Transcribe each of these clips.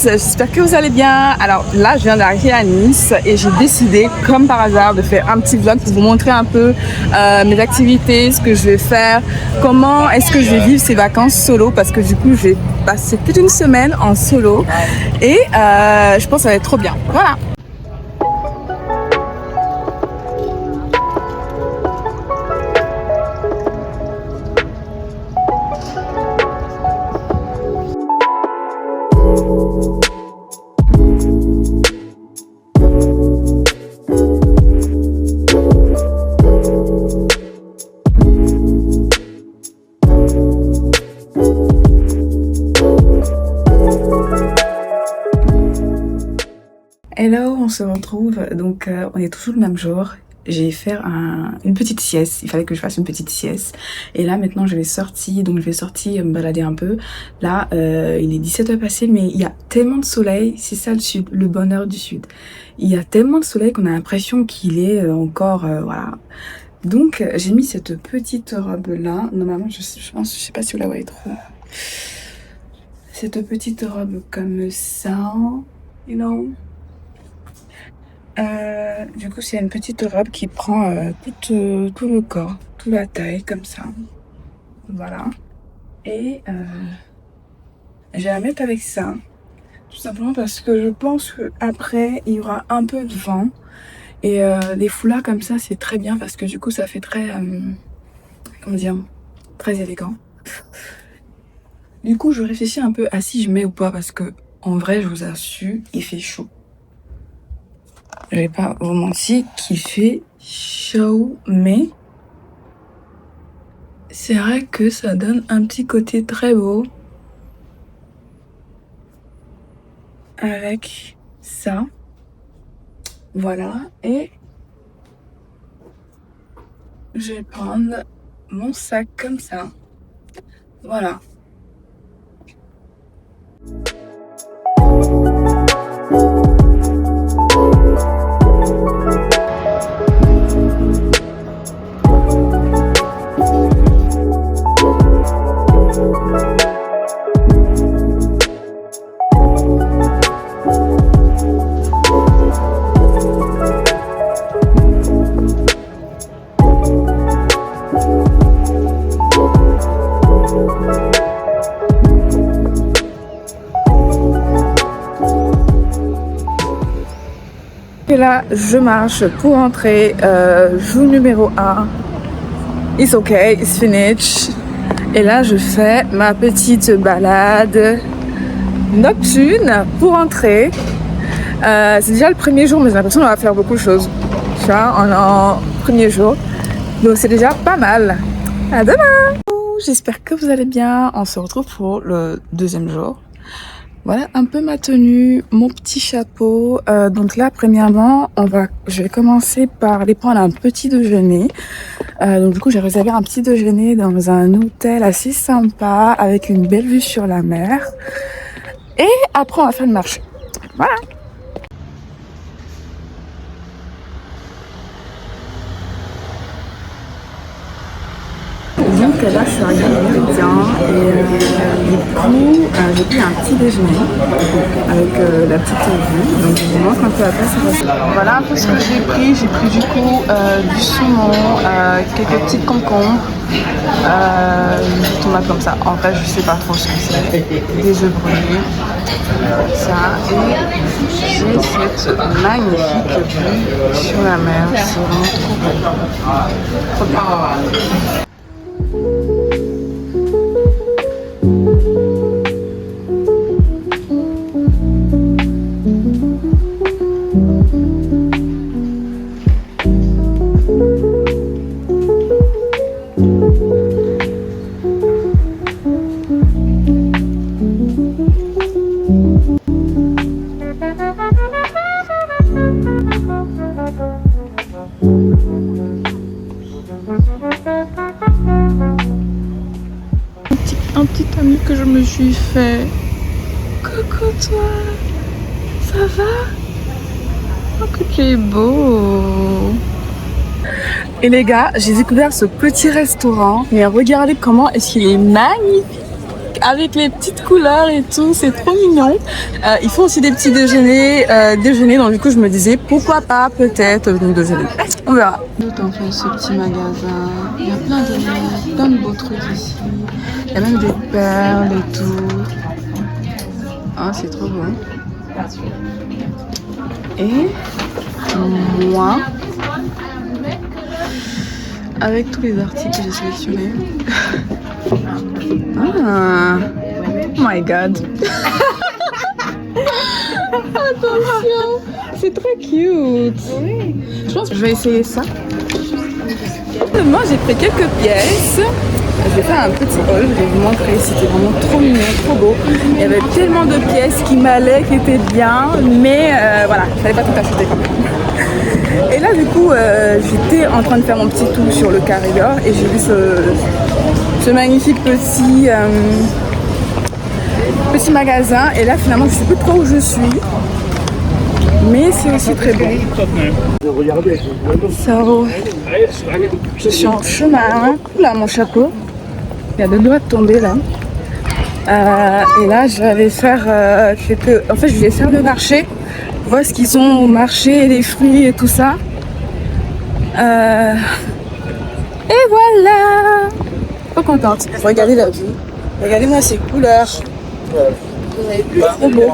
j'espère que vous allez bien. Alors là, je viens d'arriver à Nice et j'ai décidé, comme par hasard, de faire un petit vlog pour vous montrer un peu mes activités, ce que je vais faire, comment est-ce que je vais vivre ces vacances solo, parce que du coup, je vais passer toute une semaine en solo et je pense que ça va être trop bien. Voilà. Hello, on se retrouve, donc on est toujours le même jour. J'ai fait une petite sieste, il fallait que je fasse une petite sieste. Et là maintenant je vais sortir, donc je vais sortir me balader un peu. Là il est 17h passé, mais il y a tellement de soleil, c'est ça le sud, le bonheur du sud. Il y a tellement de soleil qu'on a l'impression qu'il est encore, voilà. Donc j'ai mis cette petite robe là, normalement je sais pas si vous la voyez trop. Cette petite robe comme ça, you know. Du coup, c'est une petite robe qui prend tout le corps, toute la taille, comme ça. Voilà. Et je vais la mettre avec ça. Tout simplement parce que je pense qu'après, il y aura un peu de vent. Et les foulards comme ça, c'est très bien parce que du coup, ça fait très, comment dire, très élégant. Du coup, je réfléchis un peu à si je mets ou pas parce que, en vrai, je vous assure, il fait chaud. Je vais pas vous mentir qu'il fait chaud, mais c'est vrai que ça donne un petit côté très beau avec ça. Voilà, et je vais prendre mon sac comme ça. Voilà. Et là, je marche pour entrer, jour numéro 1. It's okay, it's finished. Et là, je fais ma petite balade nocturne pour entrer. C'est déjà le premier jour, mais j'ai l'impression qu'on va faire beaucoup de choses. Tu vois, en premier jour. Donc c'est déjà pas mal. À demain! J'espère que vous allez bien. On se retrouve pour le deuxième jour. Voilà un peu ma tenue, mon petit chapeau. Donc là, premièrement, je vais commencer par aller prendre un petit déjeuner. Donc du coup, j'ai réservé un petit déjeuner dans un hôtel assez sympa avec une belle vue sur la mer. Et après, on va faire le marché. Voilà. Donc là, je suis arrivée au Méridien et du coup, j'ai pris un petit déjeuner avec la petite vue. Donc je vous montre un peu après ça. Voilà un peu ce que j'ai pris. J'ai pris du coup du saumon, quelques petites concombres, des tomates comme ça. En vrai, je sais pas trop ce que c'est. Des œufs brûlés, ça. Et j'ai cette magnifique vue sur la mer. C'est vraiment trop beau. Trop bien. Un petit ami que je me suis fait. Coucou toi, ça va? Oh que tu es beau. Et les gars, j'ai découvert ce petit restaurant. Mais regardez comment est-ce qu'il est magnifique. avec les petites couleurs et tout, c'est trop mignon. Ils font aussi des petits déjeuners, donc du coup je me disais pourquoi pas peut-être venir déjeuner. On verra. En fait ce petit magasin, il y a plein de beaux trucs ici. Il y a même des perles et tout. Ah c'est trop beau. Et moi, avec tous les articles que j'ai sélectionnés. Ah, oh my god. Attention, c'est très cute. Je pense que je vais essayer ça. Moi j'ai pris quelques pièces. Je vais faire un petit haul, je vais vous montrer, c'était vraiment trop mignon, trop beau. Il y avait tellement de pièces qui m'allaient, qui étaient bien, mais voilà, il fallait pas tout acheter quand même. Et là du coup, j'étais en train de faire mon petit tour sur le carré d'or et j'ai vu ce magnifique petit magasin. Et là finalement, je sais plus trop où je suis, mais c'est aussi très beau. So, je suis en chemin. Oula, mon chapeau. Il y a deux doigts de tomber là. Et là, je vais aller faire En fait, je vais faire le marché. Voir ce qu'ils ont au marché, les fruits et tout ça. Et voilà. Trop contente. Regardez la vue. Regardez-moi ces couleurs. C'est trop beau.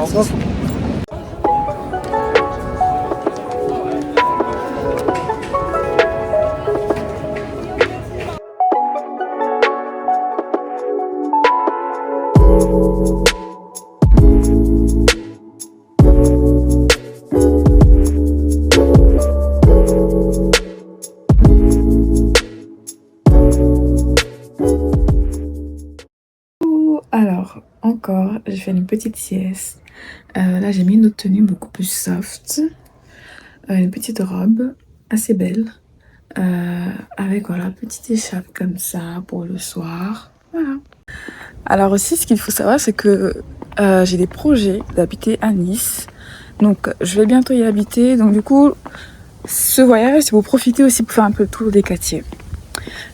Alors, encore, j'ai fait une petite sieste. Là, j'ai mis une autre tenue beaucoup plus soft. Une petite robe assez belle. Avec, voilà, petite écharpe comme ça pour le soir. Voilà. Alors aussi, ce qu'il faut savoir, c'est que j'ai des projets d'habiter à Nice. Donc, je vais bientôt y habiter. Donc, du coup, ce voyage, c'est pour profiter aussi pour faire un peu le tour des quartiers.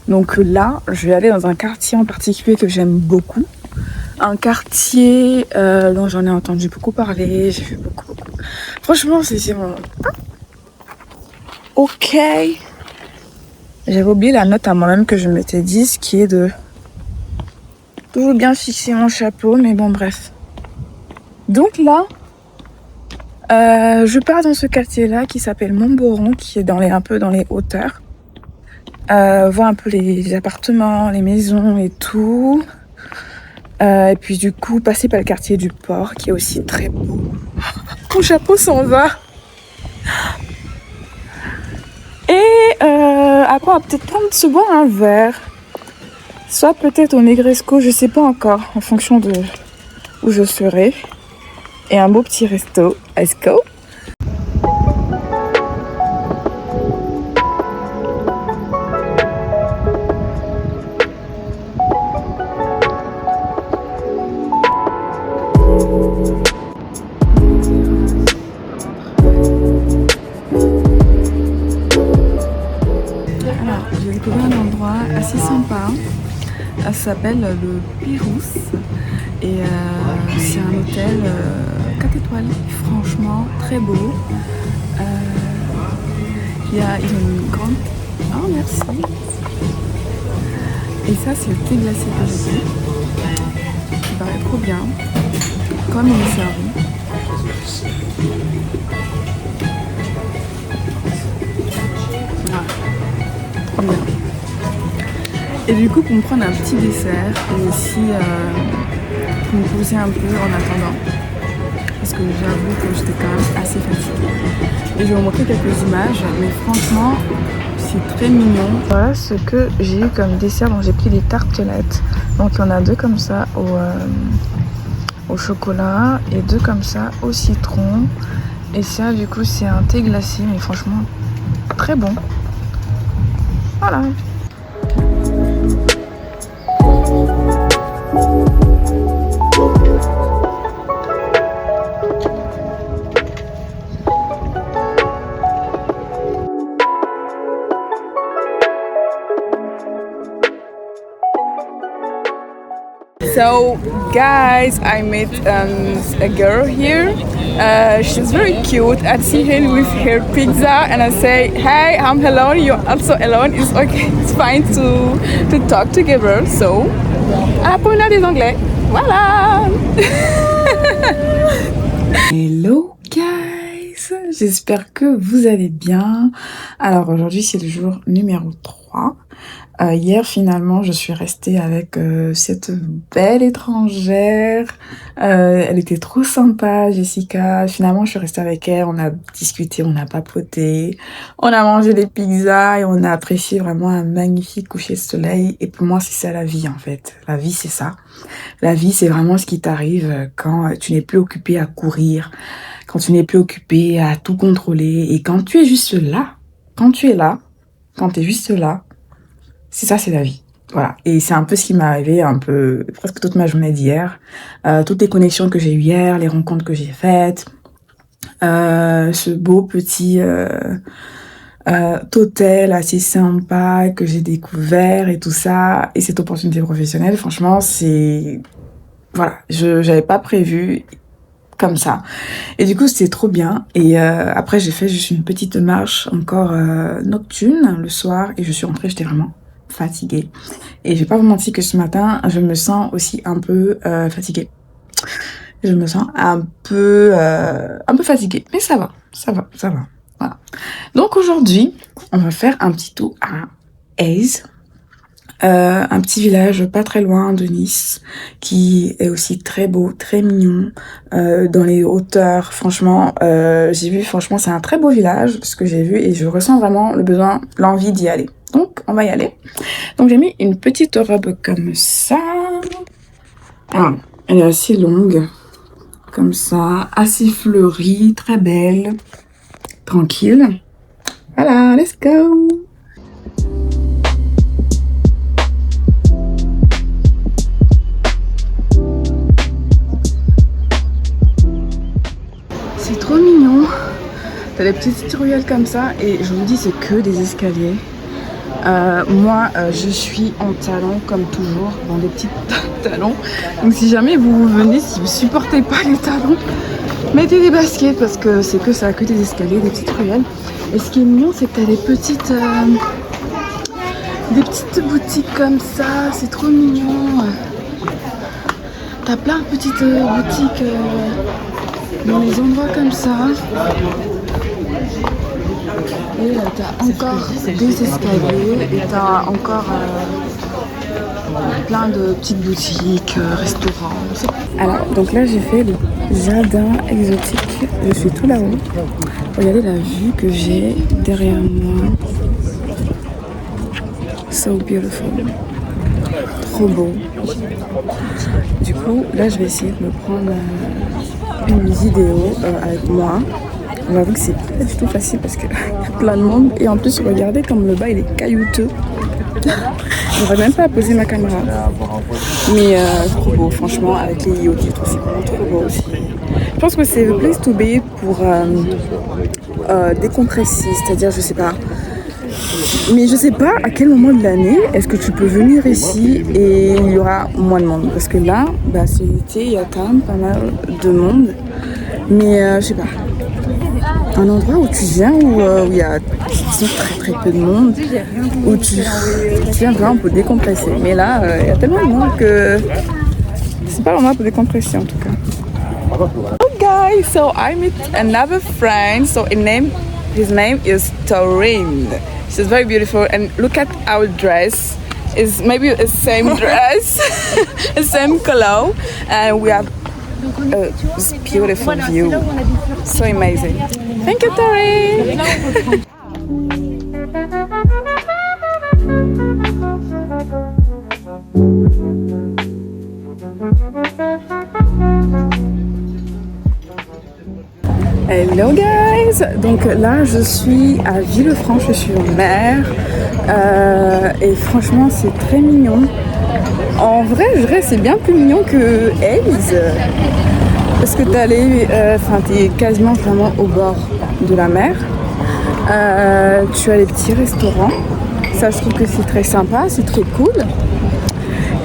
Donc là, je vais aller dans un quartier en particulier que j'aime beaucoup. Un quartier dont j'en ai entendu beaucoup parler, j'ai vu beaucoup. Franchement, c'est mon... Ok. J'avais oublié la note à moi-même que je m'étais dit, ce qui est de toujours bien fixer mon chapeau, mais bon, bref. Donc là, je pars dans ce quartier-là qui s'appelle Montboron, qui est un peu dans les hauteurs. Voir un peu les appartements, les maisons et tout. Et puis du coup, passer par le quartier du port, qui est aussi très beau. Mon chapeau s'en va. Et après, on va peut-être prendre se boire un verre. Soit peut-être au Negresco, je sais pas encore, en fonction de où je serai. Et un beau petit resto. Let's go. Un endroit assez sympa, ça s'appelle le Pérouse et c'est un hôtel 4 étoiles, franchement très beau. Ils ont une grande... Oh merci. Et ça c'est le thé glacé que j'ai fait, qui paraît trop bien, comme il est servi. Trop bien. Et du coup, pour me prendre un petit dessert et aussi pour me poser un peu en attendant. Parce que j'avoue que j'étais quand même assez fatiguée. Et je vais vous montrer quelques images, mais franchement, c'est très mignon. Voilà ce que j'ai eu comme dessert. Donc j'ai pris des tartelettes. Donc il y en a 2 comme ça au chocolat et 2 comme ça au citron. Et ça, du coup, c'est un thé glacé, mais franchement, très bon. Voilà. So guys, I met a girl here. She's very cute. I see her with her pizza and I say, hey, I'm alone, you're also alone. It's okay, it's fine to talk together. So, apprenez des anglais. Voilà. Hello guys, j'espère que vous allez bien. Alors aujourd'hui c'est le jour numéro 3. Hier finalement je suis restée avec cette belle étrangère. Elle était trop sympa, Jessica. Finalement je suis restée avec elle, on a discuté, on a papoté, on a mangé des pizzas et on a apprécié vraiment un magnifique coucher de soleil. Et pour moi c'est ça la vie en fait. La vie c'est ça. La vie c'est vraiment ce qui t'arrive quand tu n'es plus occupé à courir, quand tu n'es plus occupé à tout contrôler et quand tu es juste là, quand tu es là, quand tu es juste là. C'est ça, c'est la vie. Voilà. Et c'est un peu ce qui m'est arrivé un peu presque toute ma journée d'hier. Toutes les connexions que j'ai eues hier, les rencontres que j'ai faites, ce beau petit hôtel assez sympa que j'ai découvert et tout ça, et cette opportunité professionnelle, franchement, c'est... Voilà, j'avais pas prévu comme ça. Et du coup, c'était trop bien. Et après, j'ai fait juste une petite marche encore nocturne le soir et je suis rentrée, j'étais vraiment fatiguée. Et je vais pas vous mentir que ce matin, je me sens aussi un peu fatiguée. Je me sens un peu fatiguée. Mais ça va. Voilà. Donc aujourd'hui, on va faire un petit tour à Aise. Un petit village pas très loin de Nice, qui est aussi très beau, très mignon, dans les hauteurs. Franchement, j'ai vu, franchement, c'est un très beau village, ce que j'ai vu, et je ressens vraiment le besoin, l'envie d'y aller. Donc, on va y aller. Donc, j'ai mis une petite robe comme ça. Ah, elle est assez longue, comme ça, assez fleurie, très belle, tranquille. Voilà, let's go! C'est trop mignon. T'as des petites ruelles comme ça et je vous dis c'est que des escaliers. Moi je suis en talons comme toujours, dans des petits talons. Donc si jamais vous venez, si vous supportez pas les talons, mettez des baskets parce que c'est que ça, que des escaliers, des petites ruelles. Et ce qui est mignon c'est que t'as des petites boutiques comme ça, c'est trop mignon. T'as plein de petites boutiques dans les endroits comme ça. Et t'as encore des escaliers et t'as encore plein de petites boutiques, restaurants. Alors, donc là j'ai fait le jardin exotique. Je suis tout là-haut. Regardez la vue que j'ai derrière moi. So beautiful. Trop beau. Du coup, là je vais essayer de me prendre une vidéo avec moi. On va voir que c'est pas du tout facile parce qu'il y a plein de monde. Et en plus, regardez comme le bas il est caillouteux. J'aurais même pas poser ma caméra. Mais trop beau, franchement, avec les yachts et tout, c'est vraiment trop beau aussi. Je pense que c'est le place to be pour décompresser, c'est-à-dire, je sais pas. Mais je sais pas à quel moment de l'année est-ce que tu peux venir ici et il y aura moins de monde. Parce que là, bah, c'est l'été, il y a quand même pas mal de monde. Mais je sais pas. Un endroit où tu viens, où il y a très peu de monde, où tu viens vraiment pour décompresser. Mais là, il y a tellement de monde que c'est pas l'endroit pour décompresser en tout cas. Oh guys, so I met another friend. So his name is Taurine. She's very beautiful and look at our dress. It's maybe the same dress, the same color, and we have this beautiful view. So amazing. Thank you, Taurine. Hello guys, donc là je suis à Villefranche-sur-Mer et franchement c'est très mignon. En vrai c'est bien plus mignon que Aise parce que t'es quasiment vraiment au bord de la mer. Tu as les petits restaurants, ça je trouve que c'est très sympa, c'est très cool.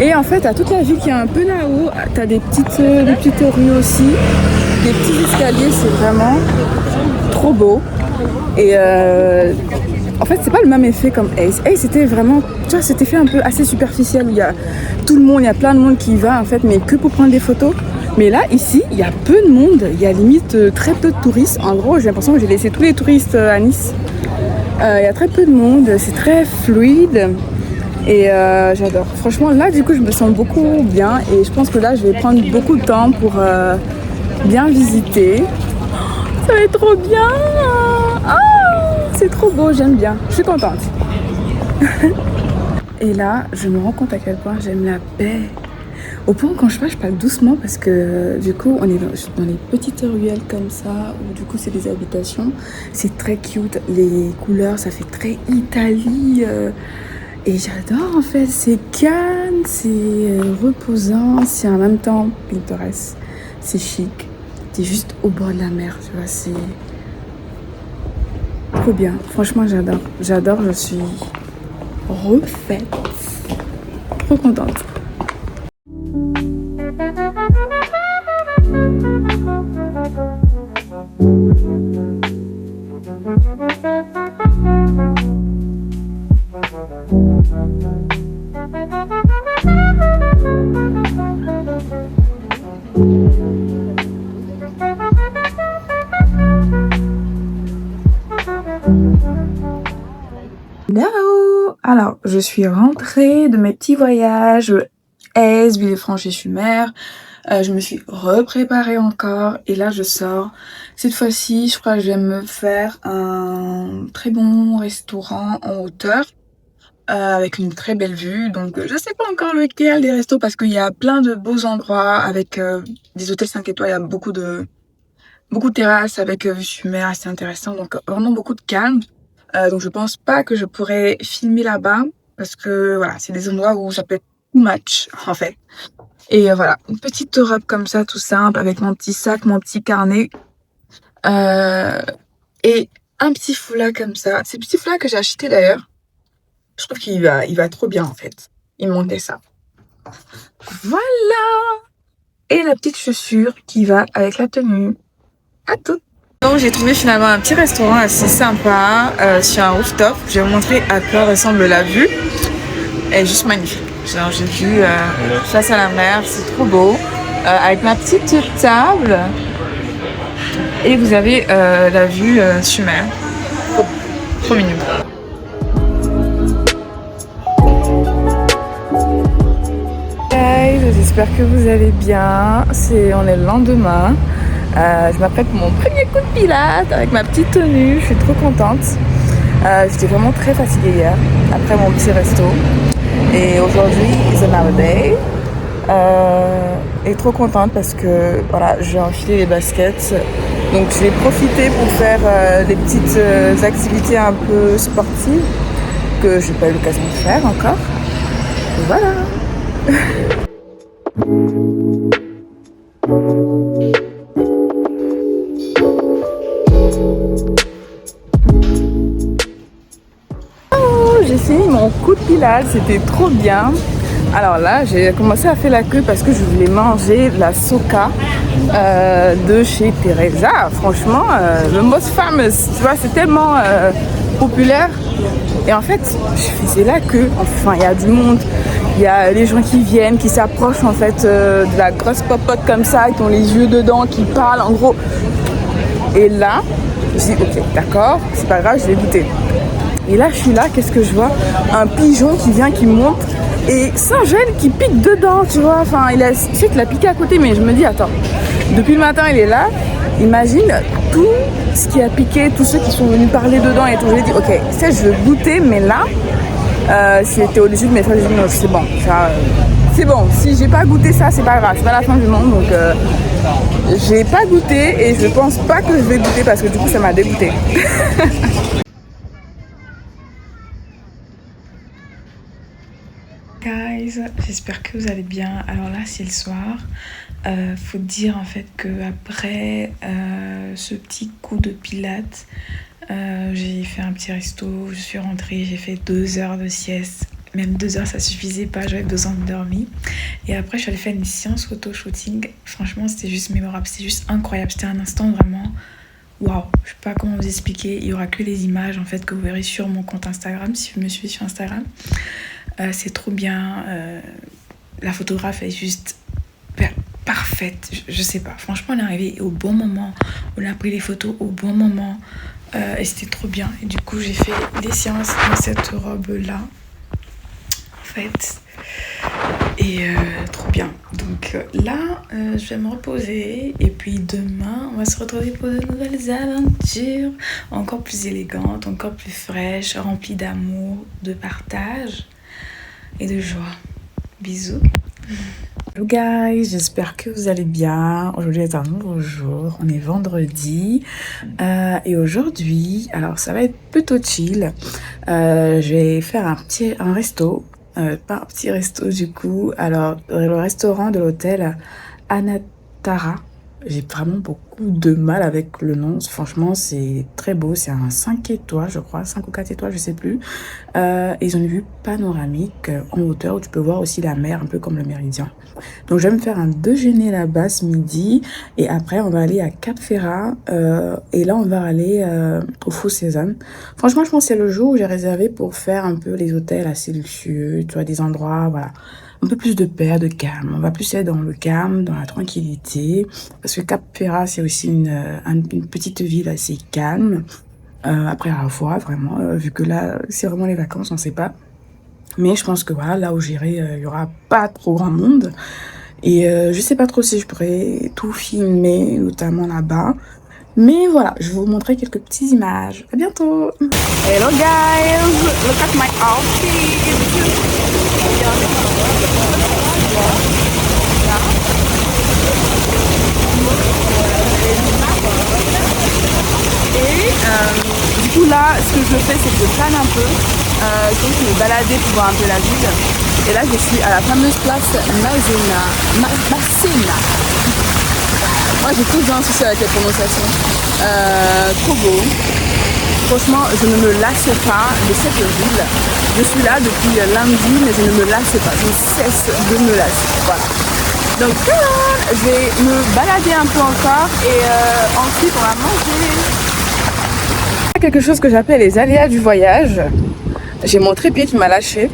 Et en fait, à toute la ville qui est un peu là-haut, t'as des petites rues aussi, des petits escaliers, c'est vraiment trop beau. Et en fait, c'est pas le même effet comme Ace. Ace, c'était vraiment, tu vois, cet effet un peu assez superficiel où il y a tout le monde, il y a plein de monde qui y va en fait, mais que pour prendre des photos. Mais là, ici, il y a peu de monde, il y a limite très peu de touristes. En gros, j'ai l'impression que j'ai laissé tous les touristes à Nice. Il y a très peu de monde, c'est très fluide. Et j'adore. Franchement, là, du coup, je me sens beaucoup bien. Et je pense que là, je vais prendre beaucoup de temps pour bien visiter. Ça va être trop bien. C'est trop beau, j'aime bien. Je suis contente. Et là, je me rends compte à quel point j'aime la paix. Au point où quand je parle doucement parce que du coup, on est dans les petites ruelles comme ça, où du coup, c'est des habitations. C'est très cute. Les couleurs, ça fait très Italie. Et j'adore en fait, c'est calme, c'est reposant, c'est en même temps pittoresque, c'est chic, t'es juste au bord de la mer, tu vois, c'est trop bien. Franchement, j'adore, je suis refaite, trop contente. Hello! Alors, je suis rentrée de mes petits voyages Aise, Villefranche-sur-Mer. Je me suis repréparée encore et là je sors. Cette fois-ci, je crois que je vais me faire un très bon restaurant en hauteur avec une très belle vue. Donc, je sais pas encore lequel des restos parce qu'il y a plein de beaux endroits avec des hôtels 5 étoiles. Il y a beaucoup de terrasses avec vue sur mer, assez intéressant. Donc, vraiment beaucoup de calme. Donc je pense pas que je pourrais filmer là-bas parce que voilà, c'est des endroits où ça peut être too much en fait. Et voilà, une petite robe comme ça, tout simple, avec mon petit sac, mon petit carnet et un petit foulard comme ça. C'est le petit foulard que j'ai acheté d'ailleurs. Je trouve qu'il va trop bien en fait. Il me manquait ça. Voilà. Et la petite chaussure qui va avec la tenue. À tout. Donc j'ai trouvé finalement un petit restaurant assez sympa sur un rooftop. Je vais vous montrer à quoi ressemble la vue. Elle est juste magnifique. Genre j'ai vu face à la mer, c'est trop beau. Avec ma petite table. Et vous avez la vue sur mer. Trop mignon. Guys, j'espère que vous allez bien. On est le lendemain. Je m'apprête pour mon premier coup de pilates avec ma petite tenue, je suis trop contente. J'étais vraiment très fatiguée hier, après mon petit resto. Et aujourd'hui, it's another day. Et trop contente parce que voilà, j'ai enfilé les baskets. Donc je vais profiter pour faire des petites activités un peu sportives que je n'ai pas eu l'occasion de faire encore. Et voilà. J'ai fini mon coup de pilates, c'était trop bien. Alors là, j'ai commencé à faire la queue parce que je voulais manger la soca de chez Teresa. Franchement, le most famous, tu vois, c'est tellement populaire. Et en fait, je faisais la queue. Enfin, il y a du monde, il y a les gens qui viennent, qui s'approchent en fait de la grosse popote comme ça, qui ont les yeux dedans, qui parlent en gros. Et là, je me suis dit, ok, d'accord, c'est pas grave, je vais goûter. Et là, je suis là, qu'est-ce que je vois? Un pigeon qui vient, qui monte, et Saint-Gel qui pique dedans, tu vois. Enfin, je sais qu'il a piqué à côté, mais je me dis, attends, depuis le matin, il est là. Imagine tout ce qui a piqué, tous ceux qui sont venus parler dedans et tout. Je lui ai dit, ok, je veux goûter, mais là, c'était au-dessus de mes frères, j'ai dit, non, c'est bon. C'est bon, si j'ai pas goûté ça, c'est pas grave, c'est pas la fin du monde. Donc, j'ai pas goûté et je pense pas que je vais goûter parce que du coup, ça m'a dégoûté. Guys, j'espère que vous allez bien. Alors là, c'est le soir. Faut dire en fait que après ce petit coup de pilates, j'ai fait un petit resto. Je suis rentrée, j'ai fait 2 heures de sieste. même 2 heures ça suffisait pas, j'avais besoin de dormir. Et après je suis allée faire une séance photo-shooting. Franchement c'était juste mémorable, c'était juste incroyable, c'était un instant vraiment waouh. Je sais pas comment vous expliquer, il y aura que les images en fait que vous verrez sur mon compte Instagram si vous me suivez sur Instagram. C'est trop bien, la photographe est juste parfaite, je sais pas, franchement on est arrivé au bon moment, on a pris les photos au bon moment. Et c'était trop bien. Et du coup, j'ai fait des séances dans cette robe-là, en fait. Et trop bien. Donc là, je vais me reposer. Et puis demain, on va se retrouver pour de nouvelles aventures. Encore plus élégantes, encore plus fraîches, remplies d'amour, de partage et de joie. Bisous. Hello guys, j'espère que vous allez bien. Aujourd'hui est un nouveau jour, on est vendredi et aujourd'hui, alors ça va être plutôt chill. Je vais faire un resto, pas un petit resto du coup. Alors le restaurant de l'hôtel Anatara. J'ai vraiment beaucoup de mal avec le nom. Franchement, c'est très beau. C'est un 5 étoiles, je crois. 5 ou 4 étoiles, je sais plus. Ils ont une vue panoramique en hauteur où tu peux voir aussi la mer, un peu comme le Méridien. Donc, je vais me faire un déjeuner là-bas ce midi. Et après, on va aller à Cap Ferrat. Et là, on va aller au Faux Cézanne. Franchement, je pense que c'est le jour où j'ai réservé pour faire un peu les hôtels assez luxueux. Tu vois, des endroits, voilà. Un peu plus de paix, de calme. On va plus être dans le calme, dans la tranquillité. Parce que Cap Ferrat, c'est aussi une petite ville assez calme. Après, à voir, vraiment, vu que là, c'est vraiment les vacances, on sait pas. Mais je pense que voilà, là où j'irai, il y aura pas trop grand monde. Et je sais pas trop si je pourrais tout filmer, notamment là-bas. Mais voilà, je vais vous montrer quelques petites images. À bientôt! Hello guys! Look at my outfit! Du coup là, ce que je fais, c'est que je plane un peu. Donc je me balader pour voir un peu la ville. Et là, je suis à la fameuse place Masséna. Moi, j'ai toujours un souci avec les prononciations. Trop beau. Franchement, je ne me lasse pas de cette ville. Je suis là depuis lundi, mais je ne me lasse pas. Je cesse de me lasser. Voilà. Donc, je vais me balader un peu encore et ensuite, on va manger. Quelque chose que j'appelle les aléas du voyage. J'ai mon trépied qui m'a lâché.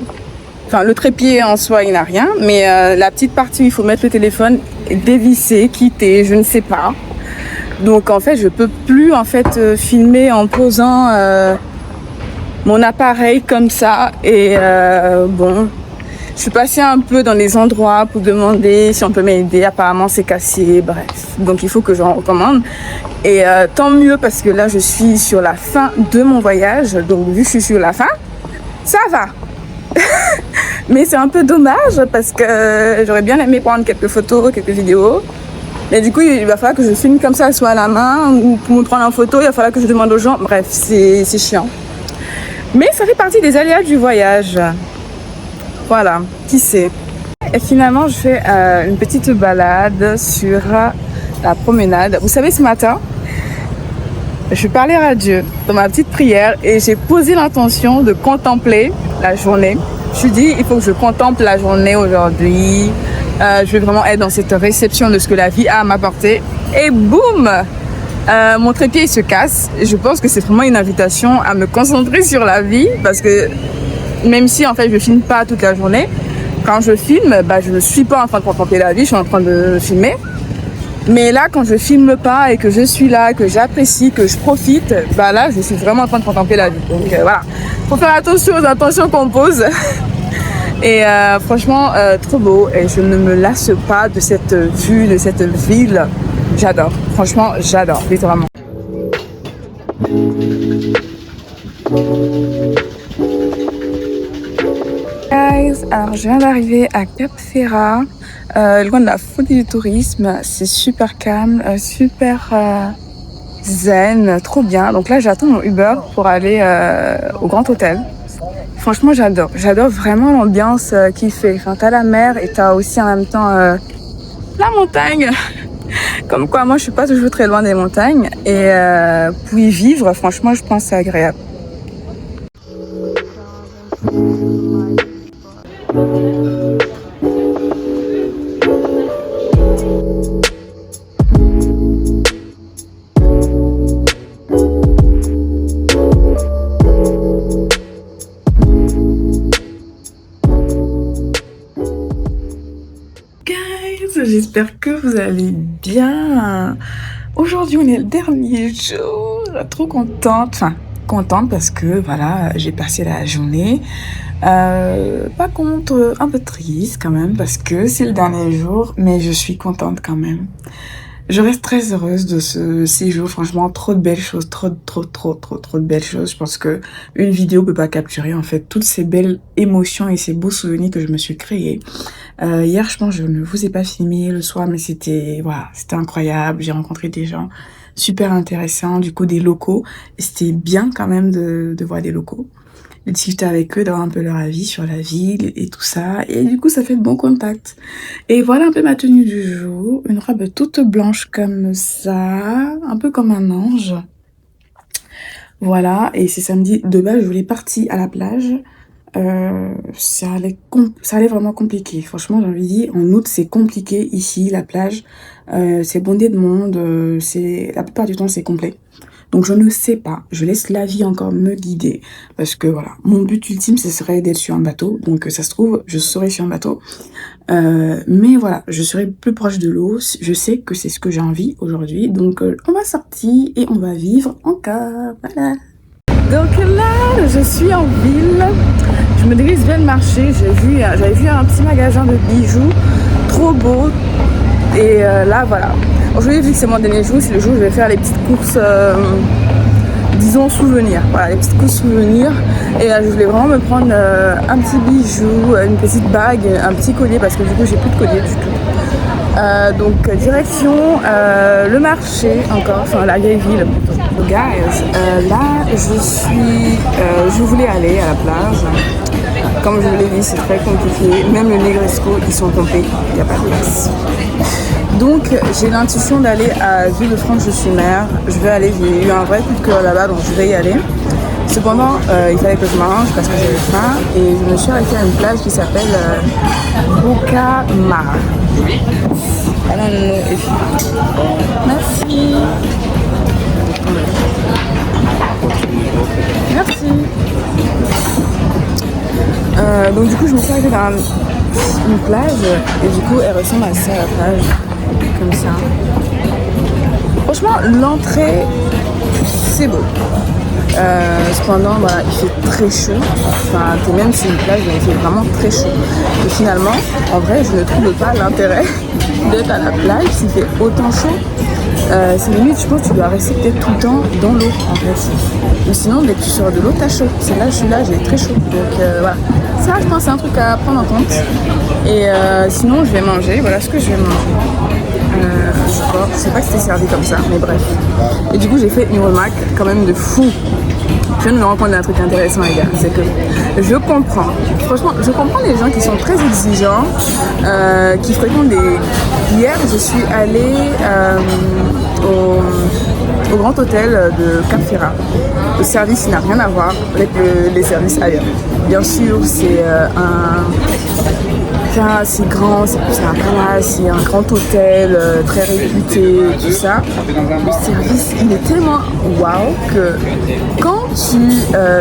Enfin, le trépied en soi, il n'a rien, mais la petite partie où il faut mettre le téléphone est dévissée, quittée, je ne sais pas. Donc en fait, je peux plus en fait filmer en posant mon appareil comme ça. Et bon, je suis passée un peu dans les endroits pour demander si on peut m'aider. Apparemment, c'est cassé. Bref, donc il faut que j'en recommande. Et tant mieux parce que là, je suis sur la fin de mon voyage. Donc vu que je suis sur la fin, ça va. Mais c'est un peu dommage parce que j'aurais bien aimé prendre quelques photos, quelques vidéos. Mais du coup, il va falloir que je filme comme ça, soit à la main, ou pour me prendre en photo, il va falloir que je demande aux gens. Bref, c'est chiant. Mais ça fait partie des aléas du voyage. Voilà, qui sait. Et finalement, je fais une petite balade sur la promenade. Vous savez, ce matin, je parlais à Dieu dans ma petite prière et j'ai posé l'intention de contempler la journée. Je me suis dit, il faut que je contemple la journée aujourd'hui. Je vais vraiment être dans cette réception de ce que la vie a à m'apporter. Et boum, mon trépied il se casse. Et je pense que c'est vraiment une invitation à me concentrer sur la vie. Parce que même si en fait je filme pas toute la journée, quand je filme, je ne suis pas en train de contempler la vie, je suis en train de filmer. Mais là, quand je filme pas et que je suis là, que j'apprécie, que je profite, là, je suis vraiment en train de contempler la vie. Donc voilà, faut faire attention aux intentions qu'on pose. Et franchement, trop beau. Et je ne me lasse pas de cette vue, de cette ville. J'adore. Franchement, j'adore, littéralement. Guys, alors je viens d'arriver à Cap Ferrat, loin de la folie du tourisme. C'est super calme, super zen, trop bien. Donc là, j'attends mon Uber pour aller au Grand Hôtel. Franchement, j'adore vraiment l'ambiance qu'il fait. Enfin, t'as la mer et t'as aussi en même temps la montagne. Comme quoi, moi, je suis pas toujours très loin des montagnes. Et pour y vivre, franchement, je pense que c'est agréable. j'espère que vous allez bien. Aujourd'hui on est le dernier jour, trop contente, parce que voilà, j'ai passé la journée. Pas contre, un peu triste quand même parce que c'est le dernier jour, mais je suis contente quand même. Je reste très heureuse de ce séjour, franchement, trop de belles choses, trop de belles choses. Je pense que une vidéo peut pas capturer, en fait, toutes ces belles émotions et ces beaux souvenirs que je me suis créés. Hier, je pense, je ne vous ai pas filmé le soir, mais c'était incroyable. J'ai rencontré des gens super intéressants, du coup, des locaux. Et c'était bien quand même de voir des locaux, de discuter avec eux, d'avoir un peu leur avis sur la ville et tout ça. Et du coup, ça fait de bons contacts. Et voilà un peu ma tenue du jour. Une robe toute blanche comme ça, un peu comme un ange. Voilà, et c'est samedi. De base, je voulais partir à la plage. Ça allait vraiment compliqué. Franchement, j'ai envie de dire, en août, c'est compliqué ici, la plage. C'est bondé de monde. La plupart du temps, c'est complet. Donc je ne sais pas, je laisse la vie encore me guider, parce que voilà, mon but ultime ce serait d'être sur un bateau, donc ça se trouve je serai sur un bateau, mais voilà, je serai plus proche de l'eau, je sais que c'est ce que j'ai envie aujourd'hui, donc on va sortir et on va vivre encore, voilà. Donc là, je suis en ville, je me dirige vers le marché, j'avais vu un petit magasin de bijoux, trop beau, et là voilà. Aujourd'hui, vu que c'est mon dernier jour, c'est le jour où je vais faire les petites courses, disons souvenirs. Voilà, les petites courses souvenirs. Et je voulais vraiment me prendre un petit bijou, une petite bague, un petit collier, parce que du coup, j'ai plus de collier du tout. Donc, direction le marché, encore, enfin la vieille ville. Donc, guys, là, je voulais aller à la plage. Comme je vous l'ai dit, c'est très compliqué. Même le Negresco, ils sont complets. Il n'y a pas de place. Donc j'ai l'intuition d'aller à Villefranche-sur-Mer. J'ai eu un vrai coup de cœur là-bas, donc je vais y aller. Cependant, il fallait que je mange parce que j'avais faim et je me suis arrêtée à une plage qui s'appelle Bocamar. Merci. Merci. Donc du coup, je me suis arrêtée dans une plage et du coup, elle ressemble à ça, la plage. Comme ça. Franchement, l'entrée, c'est beau. Cependant, voilà, il fait très chaud. Enfin, même si c'est une plage, il fait vraiment très chaud. Et finalement, en vrai, je ne trouve pas l'intérêt d'être à la plage s'il fait autant chaud. C'est limite, je pense que tu dois rester peut-être tout le temps dans l'eau, en fait. Mais sinon, dès que tu sors de l'eau, t'as chaud. C'est là, je suis là, j'ai très chaud. Donc voilà. Ça, je pense, c'est un truc à prendre en compte. Et sinon, je vais manger. Voilà ce que je vais manger. Je sais pas que c'était servi comme ça, mais bref. Et du coup, j'ai fait une remarque quand même de fou. Je viens de me rendre compte d'un truc intéressant, les gars. C'est que je comprends. Franchement, je comprends les gens qui sont très exigeants, qui fréquentent des... Hier, je suis allée au Grand Hôtel de Cap Ferrat. Le service n'a rien à voir avec les services ailleurs. Bien sûr, c'est c'est grand, c'est un palace, c'est un grand hôtel très réputé, tout ça. Le service, il est tellement waouh que quand tu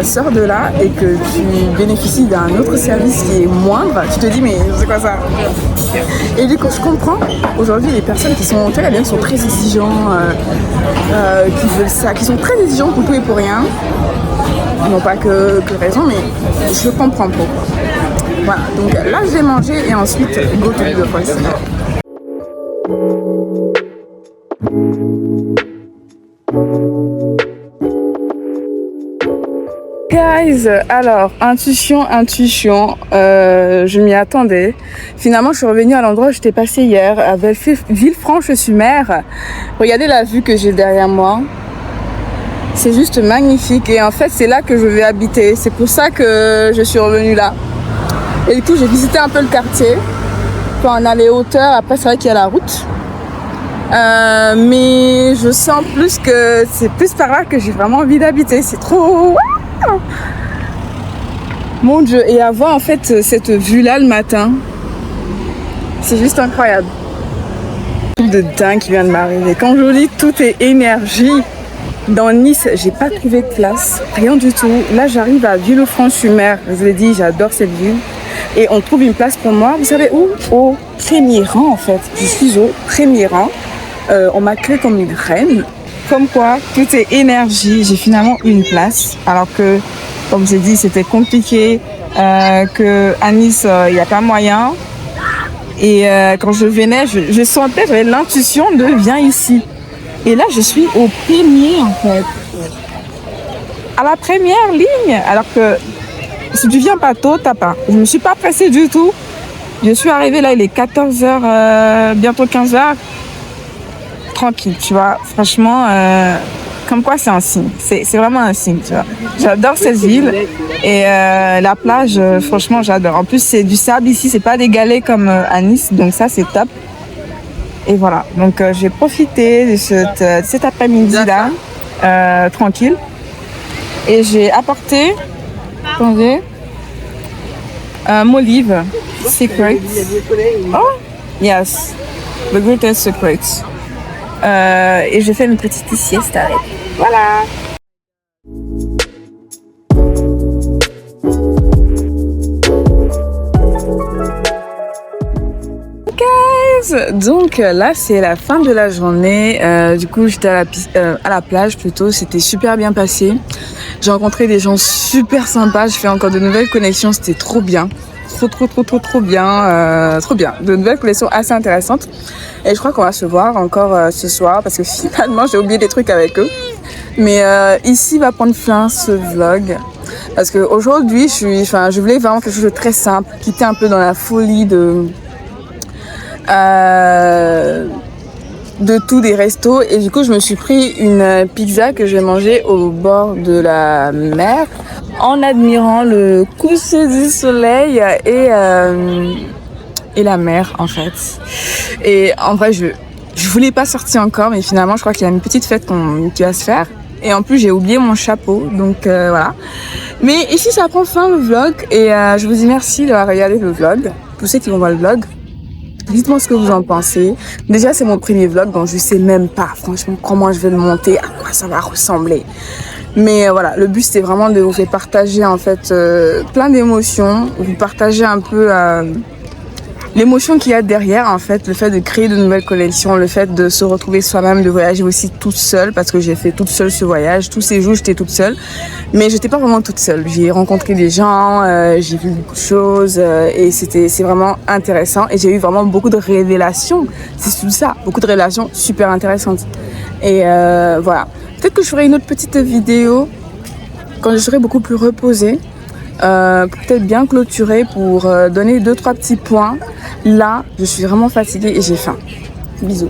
sors de là et que tu bénéficies d'un autre service qui est moindre, tu te dis mais c'est quoi ça? Et du coup, je comprends aujourd'hui les personnes qui sont très exigeants, qui veulent ça, qui sont très exigeants pour tout et pour rien. Non pas que raison, mais je comprends pourquoi. Voilà, donc là je vais manger et ensuite go to the place. Guys, alors intuition, je m'y attendais. Finalement, je suis revenue à l'endroit où j'étais passée hier, à Villefranche-sur-Mer. Regardez la vue que j'ai derrière moi. C'est juste magnifique et en fait, c'est là que je vais habiter. C'est pour ça que je suis revenue là. Et du coup, j'ai visité un peu le quartier. Quand on a les hauteurs, après, c'est vrai qu'il y a la route. Mais je sens plus que c'est plus par là que j'ai vraiment envie d'habiter. C'est trop... Mon Dieu, et avoir en fait cette vue-là le matin, c'est juste incroyable. Un truc de dingue qui vient de m'arriver. Quand je vous dis tout est énergie, dans Nice, j'ai pas trouvé de place, rien du tout. Là, j'arrive à Villefranche-sur-Mer. Je vous l'ai dit, j'adore cette ville. et on trouve une place pour moi. Vous savez où? Au premier rang en fait. Je suis au premier rang. On m'accueille comme une reine. Comme quoi, tout est énergie. J'ai finalement une place. Alors que, comme j'ai dit, c'était compliqué. Que à Nice, il n'y a pas moyen. Et quand je venais, je sentais, j'avais l'intuition de viens ici. Et là, je suis au premier en fait. À la première ligne. Alors que si tu viens pas tôt, t'as pas. Je me suis pas pressée du tout. Je suis arrivée là, il est 14h, bientôt 15h. Tranquille, tu vois. Franchement, comme quoi c'est un signe. C'est vraiment un signe, tu vois. J'adore cette ville et la plage, franchement, j'adore. En plus, c'est du sable ici, c'est pas des galets comme à Nice, donc ça, c'est top. Et voilà, donc j'ai profité de cet après-midi-là, tranquille. Et j'ai apporté, attendez, Molive Secret. Oh, yes, the greatest secret. Et j'ai fait une petite sieste avec. Voilà. Guys, donc là c'est la fin de la journée. Du coup j'étais à la plage plutôt. C'était super bien passé. J'ai rencontré des gens super sympas. J'ai fait encore de nouvelles connexions. C'était trop bien. Trop bien. Trop bien. De nouvelles connexions assez intéressantes. Et je crois qu'on va se voir encore ce soir parce que finalement j'ai oublié des trucs avec eux. Mais ici va prendre fin ce vlog. Parce qu'aujourd'hui je voulais vraiment quelque chose de très simple. Quitter un peu dans la folie de tous des restos. Et du coup je me suis pris une pizza que je vais manger au bord de la mer. En admirant le coucher du soleil et la mer en fait. Et en vrai je voulais pas sortir encore mais finalement je crois qu'il y a une petite fête qui va se faire. Et en plus j'ai oublié mon chapeau donc voilà. Mais ici ça prend fin le vlog et je vous dis merci d'avoir regardé le vlog. Pour ceux qui vont voir le vlog, dites-moi ce que vous en pensez. Déjà c'est mon premier vlog donc je sais même pas franchement comment je vais le monter, à quoi ça va ressembler. Mais voilà, le but c'était vraiment de vous faire partager en fait plein d'émotions, vous partager un peu l'émotion qu'il y a derrière en fait, le fait de créer de nouvelles collections, le fait de se retrouver soi-même, de voyager aussi toute seule parce que j'ai fait toute seule ce voyage, tous ces jours j'étais toute seule, mais j'étais pas vraiment toute seule, j'ai rencontré des gens, j'ai vu beaucoup de choses et c'est vraiment intéressant et j'ai eu vraiment beaucoup de révélations, c'est tout ça, beaucoup de révélations super intéressantes et voilà. Peut-être que je ferai une autre petite vidéo quand je serai beaucoup plus reposée, peut-être bien clôturée pour donner 2-3 petits points. Là, je suis vraiment fatiguée et j'ai faim. Bisous.